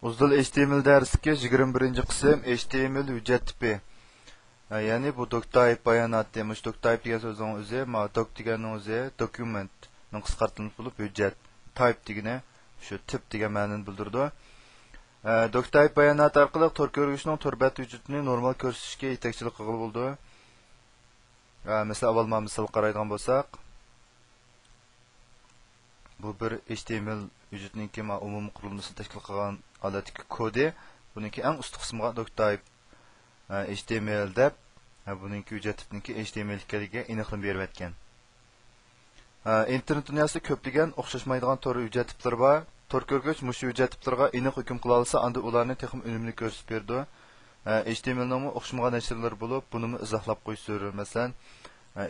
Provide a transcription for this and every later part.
Uzdil HTML dersidagi 21 qism HTML hujjat tipi. Ya'ni bu doc-type bayonot demiş. Doc-type degan so'zning o'zi, doc deganning o'zi document ning qisqartirilmasi bo'lib hujjat. Type degani shu tip degan ma'noni bildirdi. Doc-type bayonot orqali tor ko'rgishning turbat vujudini normal ko'rsatishga yetakchilik qilib bo'ldi. Mesela avvalma misol qaraydigan bo'lsak, bu bir HTML vujudning umumiy qurilmasini tashkil qilgan odatdagi kodi. Buningki eng ust qismiga doc-type HTML deb, buningki hujjat tipniki HTML ekaniga aniqlik berib o'tgan. Internet dunyosida ko'plagan o'xshashmaydigan tor hujjat tiplari bor. Tor ko'rgich mushu hujjat tiplarga aniq hukm qila olsa, unda ularni texnik unumli ko'rsatib berdi. HTML ning o'xshamagan nashrlar bo'lib, buni izohlab qo'yish zarur. Masalan,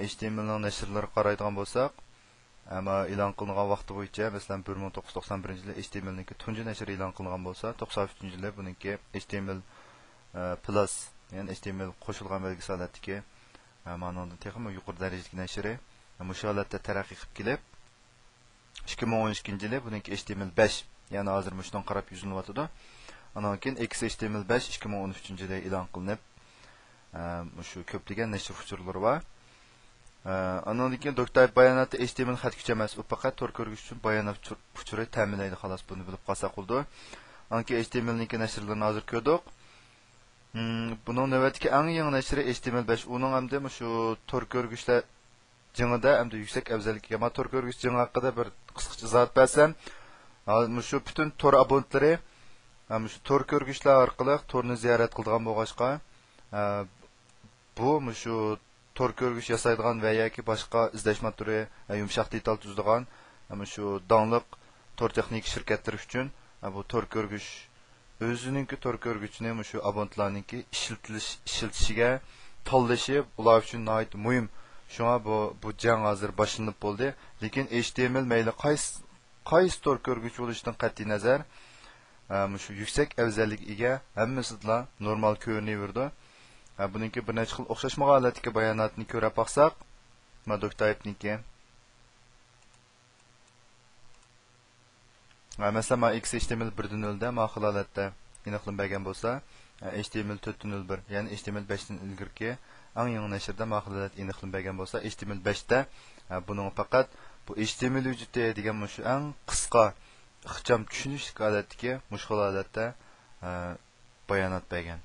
HTML ning nashrlari qaraydigan bo'lsak, ama e'lon qilingan vaqti bo'yicha, masalan 1991-yili HTML ning tunji nashri e'lon qilingan bo'lsa, 93-yili buningki HTML plus, ya'ni HTML qo'shilgan belgisi holatdagi ma'nodan texnik yuqori darajadagi nashri mushu holatda taraqqiy qilib kelib 2012-yili buningki HTML5, ya'ni hozir mushundan qarab yuzilyotdi. Andan keyin XHTML5 2013-yilda e'lon qilinib, shu ko'plagan nashr uchurlari bor. Andan keyin doc-type bayonoti HTML xat kuchi emas, u faqat tor ko'rgish uchun bayonot uchuri ta'minlaydi, xolos buni bilib qolsa qoldi. Andan keyin HTML ning nashrlarini hozir ko'rdik. Buning navbatdagi eng yangi nashri HTML5. Uning hamda shu tor ko'rgishlar jingida hamda yuksak afzallikka, tor ko'rgish jing haqida bir qisqacha izoh bersam, shu butun tor abonentlari shu tor ko'rgishlar orqali torni ziyorat qilgan bo'lg'achqa, bu shu tor ko'rgish yasaydigan va yoki boshqa izlashma turi yumshoq detal tuzadigan shu donliq tor texnik shirkatlari uchun bu tor ko'rgish o'zininki tor ko'rgichni shu abonentlarningki ishlatishiga tanlashi ular uchun nihoyat muhim. Shunga bu jang hozir boshlanib bo'ldi. Lekin HTML mayli qaysi tor ko'rgich bo'lishidan qat'iy nazar, shu yuksak afzallikka ega hammasidan normal ko'rinaverdi. Buningki bir necha xil o'xshashmagan holatdagi bayonotni ko'ra baqsaq, doc-type'niki. Masalan, XHTML 1.0 da ma'qul holatda aniqlanmagan bo'lsa, HTML 4.01, ya'ni HTML 5 dan ilgirki eng yangi nashrda ma'qul holat aniqlanmagan bo'lsa, HTML 5 da buning faqat bu HTML vujudi degan shu eng qisqa ixcham tushunishli holatdagi mushkul holatda bayonot bergan.